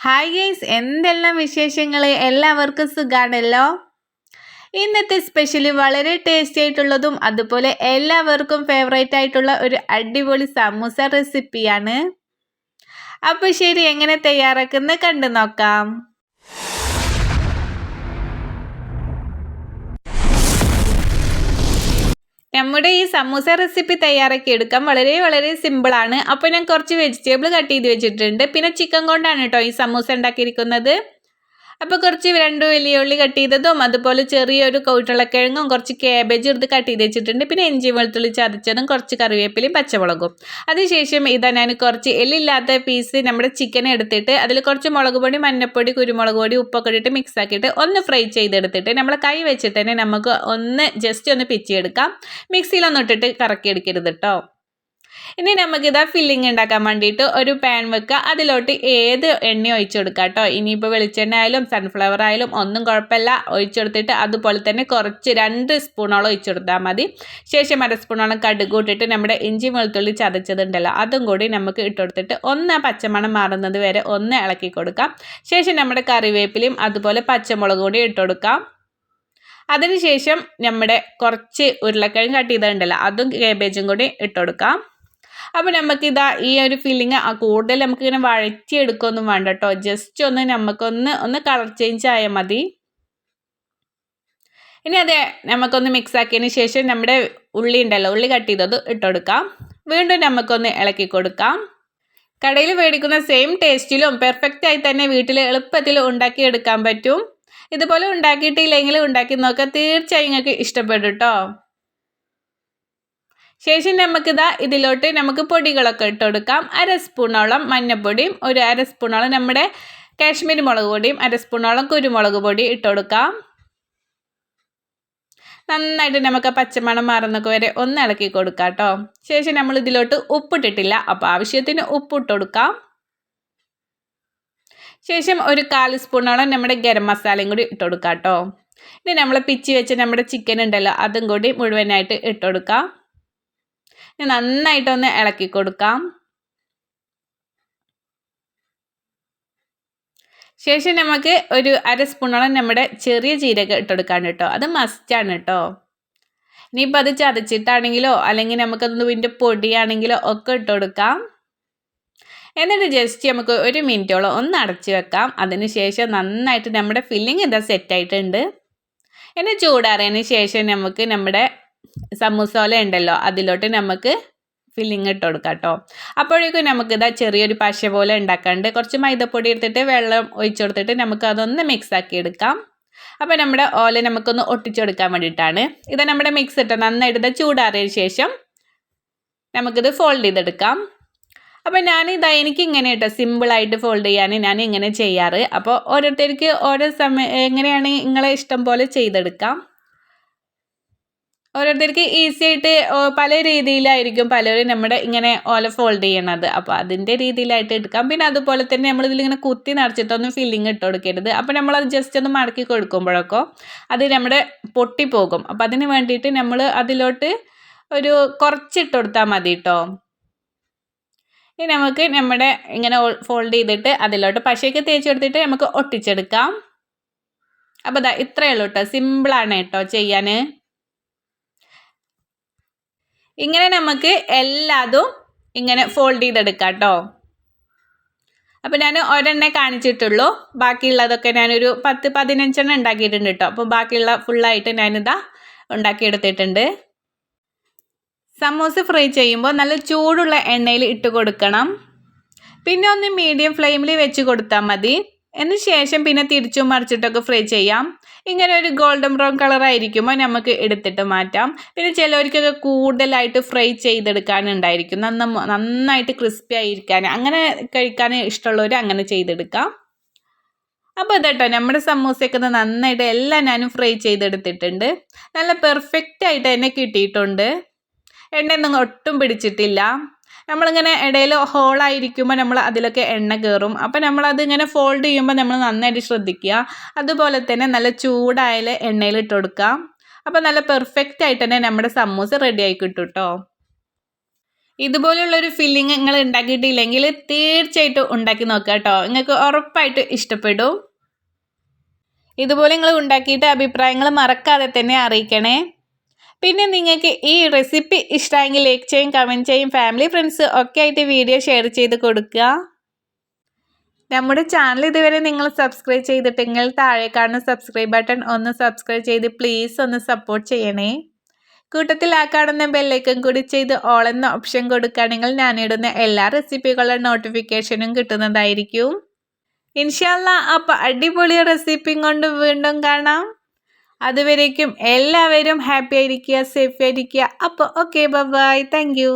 Hi guys, എന്തെല്ലാം വിശേഷങ്ങൾ? എല്ലാവർക്കും സുഖാണല്ലോ. ഇന്നത്തെ സ്പെഷ്യൽ വളരെ ടേസ്റ്റി ആയിട്ടുള്ളതും അതുപോലെ എല്ലാവർക്കും ഫേവറേറ്റ് ആയിട്ടുള്ള ഒരു അടിപൊളി സമൂസ റെസിപ്പിയാണ്. അപ്പോൾ ശരി, എങ്ങനെ തയ്യാറാക്കുന്നത് കണ്ടു നോക്കാം. നമ്മുടെ ഈ സമൂസ റെസിപ്പി തയ്യാറാക്കി എടുക്കാൻ വളരെ സിമ്പിളാണ്. അപ്പോൾ ഞാൻ കുറച്ച് വെജിറ്റബിൾ കട്ട് ചെയ്ത് വെച്ചിട്ടുണ്ട്. പിന്നെ ചിക്കൻ കൊണ്ടാണ് കേട്ടോ ഈ സമൂസ ഉണ്ടാക്കിയിരിക്കുന്നത്. അപ്പോൾ കുറച്ച് 2 വലിയ ഉള്ളി കട്ട് ചെയ്തതും അതുപോലെ ചെറിയൊരു കൗട്ടുളക്കിഴങ്ങും കുറച്ച് ക്യാബേജ് എടുത്ത് കട്ട് ചെയ്ത് വെച്ചിട്ടുണ്ട്. പിന്നെ ഇഞ്ചി വെളുത്തുള്ളി ചതച്ചതും കുറച്ച് കറിവേപ്പിലയും പച്ചമുളകും. അതിനുശേഷം ഇതാ ഞാൻ കുറച്ച് എല്ലില്ലാത്ത പീസ് നമ്മുടെ ചിക്കൻ എടുത്തിട്ട് അതിൽ കുറച്ച് മുളക് പൊടി, മഞ്ഞൾപ്പൊടി, കുരുമുളക് പൊടി, ഉപ്പൊക്കെ ഇട്ടിട്ട് മിക്സ് ആക്കിയിട്ട് ഒന്ന് ഫ്രൈ ചെയ്തെടുത്തിട്ട് നമ്മൾ കൈ വെച്ചിട്ട് തന്നെ നമുക്ക് ജസ്റ്റ് ഒന്ന് പിച്ചിയെടുക്കാം. മിക്സിയിലൊന്നും ഇട്ടിട്ട് കറക്കിയെടുക്കരുത് കേട്ടോ. ഇനി നമുക്കിതാ ഫില്ലിങ് ഉണ്ടാക്കാൻ വേണ്ടിയിട്ട് ഒരു പാൻ വെക്കുക. അതിലോട്ട് ഏത് എണ്ണ ഒഴിച്ചു കൊടുക്കുക കേട്ടോ. ഇനിയിപ്പോൾ വെളിച്ചെണ്ണ ആയാലും സൺഫ്ലവർ ആയാലും ഒന്നും കുഴപ്പമില്ല. ഒഴിച്ചെടുത്തിട്ട് അതുപോലെ തന്നെ കുറച്ച് 2 സ്പൂണോളം ഒഴിച്ചു കൊടുത്താൽ മതി. ശേഷം 1 സ്പൂണോളം കടുക് ഇട്ടിട്ട് നമ്മുടെ ഇഞ്ചി വെളുത്തുള്ളി ചതച്ചതുണ്ടല്ലോ അതും കൂടി നമുക്ക് ഇട്ടുകൊടുത്തിട്ട് ഒന്ന് പച്ചമണം മാറുന്നത് വരെ ഒന്ന് ഇളക്കി കൊടുക്കാം. ശേഷം നമ്മുടെ കറിവേപ്പിലയും അതുപോലെ പച്ചമുളക് കൂടി ഇട്ടുകൊടുക്കാം. അതിനുശേഷം നമ്മുടെ കുറച്ച് ഉരുളക്കിഴങ്ങ് കട്ട് ചെയ്തിട്ടുണ്ടല്ലോ അതും കേബേജും കൂടി ഇട്ടുകൊടുക്കാം. അപ്പോൾ നമുക്കിതാ ഈ ഒരു ഫില്ലിങ് കൂടുതൽ നമുക്കിങ്ങനെ വഴറ്റിയെടുക്കുകയൊന്നും വേണ്ട കേട്ടോ. ജസ്റ്റ് ഒന്ന് നമുക്കൊന്ന് കളർ ചേഞ്ച് ആയാൽ മതി. ഇനി അതെ നമുക്കൊന്ന് മിക്സ് ആക്കിയതിന് ശേഷം നമ്മുടെ ഉള്ളി ഉണ്ടല്ലോ, ഉള്ളി കട്ട് ചെയ്തത് ഇട്ടുകൊടുക്കാം. വീണ്ടും നമുക്കൊന്ന് ഇളക്കി കൊടുക്കാം. കടയിൽ മേടിക്കുന്ന സെയിം ടേസ്റ്റിലും പെർഫെക്റ്റ് ആയി തന്നെ വീട്ടിൽ എളുപ്പത്തിൽ ഉണ്ടാക്കിയെടുക്കാൻ പറ്റും. ഇതുപോലെ ഉണ്ടാക്കിയിട്ടില്ലെങ്കിൽ ഉണ്ടാക്കി നോക്കുക, തീർച്ചയായും നിങ്ങൾക്ക് ഇഷ്ടപ്പെടും കേട്ടോ. ശേഷം നമുക്കിതാ ഇതിലോട്ട് നമുക്ക് പൊടികളൊക്കെ ഇട്ട് കൊടുക്കാം. 1 സ്പൂണോളം മഞ്ഞൾപ്പൊടിയും 1 സ്പൂണോളം നമ്മുടെ കാശ്മീരി മുളക് പൊടിയും 1 സ്പൂണോളം കുരുമുളക് പൊടി ഇട്ട് കൊടുക്കാം. നന്നായിട്ട് നമുക്ക് പച്ചമണം മാറുന്നൊക്കെ വരെ ഒന്ന് ഇളക്കി കൊടുക്കാം കേട്ടോ. ശേഷം നമ്മൾ ഇതിലോട്ട് ഉപ്പിട്ടിട്ടില്ല, അപ്പോൾ ആവശ്യത്തിന് ഉപ്പിട്ട് കൊടുക്കാം. ശേഷം ഒരു 1/4 സ്പൂണോളം നമ്മുടെ ഗരം മസാലയും കൂടി ഇട്ട് കൊടുക്കാം കേട്ടോ. ഇനി നമ്മൾ പിച്ചി വെച്ച് നമ്മുടെ ചിക്കൻ ഉണ്ടല്ലോ അതും കൂടി മുഴുവനായിട്ട് ഇട്ട് കൊടുക്കാം. നന്നായിട്ടൊന്ന് ഇളക്കി കൊടുക്കാം. ശേഷം നമുക്ക് ഒരു 1 സ്പൂണോളം നമ്മുടെ ചെറിയ ജീരകം ഇട്ടെടുക്കാൻ കേട്ടോ. അത് മസ്റ്റാണ് കേട്ടോ. ഇനിയിപ്പോൾ അത് ചതച്ചിട്ടാണെങ്കിലോ അല്ലെങ്കിൽ നമുക്കതൊന്ന് ഇതിൻ്റെ പൊടിയാണെങ്കിലോ ഒക്കെ ഇട്ട് കൊടുക്കാം. എന്നിട്ട് ജസ്റ്റ് നമുക്ക് 1 മിനിറ്റോളം ഒന്ന് അടച്ച് വെക്കാം. അതിന് ശേഷം നന്നായിട്ട് നമ്മുടെ ഫില്ലിങ് ഇതാ സെറ്റായിട്ടുണ്ട്. ഇനി ചൂടാറിയതിന് ശേഷം നമുക്ക് നമ്മുടെ സമൂസോല ഉണ്ടല്ലോ അതിലോട്ട് നമുക്ക് ഫില്ലിങ് ഇട്ട് കൊടുക്കാം കേട്ടോ. അപ്പോഴേക്കും നമുക്കിതാ ചെറിയൊരു പശ പോലെ ഉണ്ടാക്കാണ്ട് കുറച്ച് മൈദപ്പൊടി എടുത്തിട്ട് വെള്ളം ഒഴിച്ചു കൊടുത്തിട്ട് നമുക്ക് അതൊന്ന് മിക്സ് ആക്കി എടുക്കാം. അപ്പോൾ നമ്മുടെ ഓല നമുക്കൊന്ന് ഒട്ടിച്ചെടുക്കാൻ വേണ്ടിയിട്ടാണ്. ഇത് നമ്മുടെ മിക്സ് ഇട്ട് നന്നായിട്ട് ചൂടാറിയതിന് ശേഷം നമുക്കിത് ഫോൾഡ് ചെയ്തെടുക്കാം. അപ്പോൾ എനിക്ക് ഇങ്ങനെ കേട്ടോ സിമ്പിളായിട്ട് ഫോൾഡ് ചെയ്യാൻ ഞാൻ ഇങ്ങനെ ചെയ്യാറ്. അപ്പോൾ ഓരോരുത്തർക്ക് ഓരോ എങ്ങനെയാണ് നിങ്ങളെ ഇഷ്ടം പോലെ ചെയ്തെടുക്കാം. ഓരോരുത്തർക്ക് ഈസി ആയിട്ട് പല രീതിയിലായിരിക്കും പലരും നമ്മുടെ ഇങ്ങനെ ഓല ഫോൾഡ് ചെയ്യണത്. അപ്പോൾ അതിൻ്റെ രീതിയിലായിട്ട് എടുക്കാം. പിന്നെ അതുപോലെ തന്നെ നമ്മളിതിലിങ്ങനെ കുത്തി നിറച്ചിട്ടൊന്നും ഫില്ലിങ് ഇട്ട് കൊടുക്കരുത്. അപ്പോൾ നമ്മളത് ജസ്റ്റ് ഒന്ന് മടക്കി കൊടുക്കുമ്പോഴൊക്കെ അത് നമ്മുടെ പൊട്ടിപ്പോകും. അപ്പോൾ അതിന് വേണ്ടിയിട്ട് നമ്മൾ അതിലോട്ട് ഒരു കുറച്ചിട്ട് കൊടുത്താൽ മതി കേട്ടോ. ഇനി നമുക്ക് നമ്മുടെ ഇങ്ങനെ ഫോൾഡ് ചെയ്തിട്ട് അതിലോട്ട് പശയൊക്കെ തേച്ച് കൊടുത്തിട്ട് നമുക്ക് ഒട്ടിച്ചെടുക്കാം. അപ്പോൾ ഇതാ ഇത്രയേ ഉള്ളൂ കേട്ടോ. സിമ്പിളാണ് കേട്ടോ ചെയ്യാൻ. ഇങ്ങനെ നമുക്ക് എല്ലാതും ഇങ്ങനെ ഫോൾഡ് ചെയ്തെടുക്കാം കേട്ടോ. അപ്പോൾ ഞാൻ ഒരെണ്ണേ കാണിച്ചിട്ടുള്ളൂ. ബാക്കിയുള്ളതൊക്കെ ഞാനൊരു 10-15 ഉണ്ടാക്കിയിട്ടുണ്ട് കേട്ടോ. അപ്പോൾ ബാക്കിയുള്ള ഫുള്ളായിട്ട് ഞാനിതാ ഉണ്ടാക്കിയെടുത്തിട്ടുണ്ട്. സമൂസ ഫ്രൈ ചെയ്യുമ്പോൾ നല്ല ചൂടുള്ള എണ്ണയിൽ ഇട്ട് കൊടുക്കണം. പിന്നെ ഒന്ന് മീഡിയം ഫ്ലെയിമിൽ വെച്ച് കൊടുത്താൽ മതി. അതിന് ശേഷം പിന്നെ തിരിച്ചും മറിച്ചിട്ടൊക്കെ ഫ്രൈ ചെയ്യാം. ഇങ്ങനെ ഒരു ഗോൾഡൻ ബ്രൗൺ കളറായിരിക്കുമ്പോൾ നമുക്ക് എടുത്തിട്ട് മാറ്റാം. പിന്നെ ചിലവർക്കൊക്കെ കൂടുതലായിട്ട് ഫ്രൈ ചെയ്തെടുക്കാനുണ്ടായിരിക്കും, നന്നായിട്ട് ക്രിസ്പി ആയിരിക്കാൻ, അങ്ങനെ കഴിക്കാൻ ഇഷ്ടമുള്ളവർ അങ്ങനെ ചെയ്തെടുക്കാം. അപ്പോൾ ഇതട്ടോ നമ്മുടെ സമൂസയൊക്കെ നന്നായിട്ട് എല്ലാം ഞാനും ഫ്രൈ ചെയ്തെടുത്തിട്ടുണ്ട്. നല്ല പെർഫെക്റ്റ് ആയിട്ട് തന്നെ കിട്ടിയിട്ടുണ്ട്. എണ്ണയൊന്നും ഒട്ടും പിടിച്ചിട്ടില്ല. നമ്മളിങ്ങനെ ഇടയിൽ ഹോളായിരിക്കുമ്പോൾ നമ്മൾ അതിലൊക്കെ എണ്ണ കയറും. അപ്പോൾ നമ്മളത് ഇങ്ങനെ ഫോൾഡ് ചെയ്യുമ്പോൾ നമ്മൾ നന്നായിട്ട് ശ്രദ്ധിക്കുക. അതുപോലെ തന്നെ നല്ല ചൂടായ എണ്ണയിൽ ഇട്ട് കൊടുക്കാം. അപ്പോൾ നല്ല പെർഫെക്റ്റ് ആയിട്ട് തന്നെ നമ്മുടെ സമൂസ റെഡി ആയി കിട്ടും കേട്ടോ. ഇതുപോലുള്ളൊരു ഫില്ലിങ് നിങ്ങൾ ഉണ്ടാക്കിയിട്ടില്ലെങ്കിൽ തീർച്ചയായിട്ടും ഉണ്ടാക്കി നോക്കുക കേട്ടോ. നിങ്ങൾക്ക് ഉറപ്പായിട്ട് ഇഷ്ടപ്പെടും. ഇതുപോലെ നിങ്ങൾ ഉണ്ടാക്കിയിട്ട് അഭിപ്രായങ്ങൾ മറക്കാതെ തന്നെ അറിയിക്കണേ. പിന്നെ നിങ്ങൾക്ക് ഈ റെസിപ്പി ഇഷ്ടമെങ്കിൽ ലൈക്ക് ചെയ്യും, കമൻറ്റ് ചെയ്യും, ഫാമിലി ഫ്രണ്ട്സ് ഒക്കെ ആയിട്ട് വീഡിയോ ഷെയർ ചെയ്ത് കൊടുക്കുക. നമ്മുടെ ചാനൽ ഇതുവരെ നിങ്ങൾ സബ്സ്ക്രൈബ് ചെയ്തിട്ടെങ്കിൽ താഴെ കാണുന്ന സബ്സ്ക്രൈബ് ബട്ടൺ ഒന്ന് സബ്സ്ക്രൈബ് ചെയ്ത് പ്ലീസ് ഒന്ന് സപ്പോർട്ട് ചെയ്യണേ. കൂട്ടത്തിൽ ആ കാണുന്ന ബെല്ലൈക്കൺ കൂടി ചെയ്ത് ഓൾ എന്ന ഓപ്ഷൻ കൊടുക്കുകയാണെങ്കിൽ ഞാനിടുന്ന എല്ലാ റെസിപ്പികളുടെ നോട്ടിഫിക്കേഷനും കിട്ടുന്നതായിരിക്കും. ഇൻഷാ അല്ലാ, അപ്പോൾ അടിപൊളി റെസിപ്പിയും കൊണ്ട് വീണ്ടും കാണാം. അതുവരേക്കും എല്ലാവരും ഹാപ്പി ആയിരിക്കുക, സേഫ് ആയിരിക്കുക. അപ്പോൾ ഓക്കെ, ബൈ, താങ്ക് യു.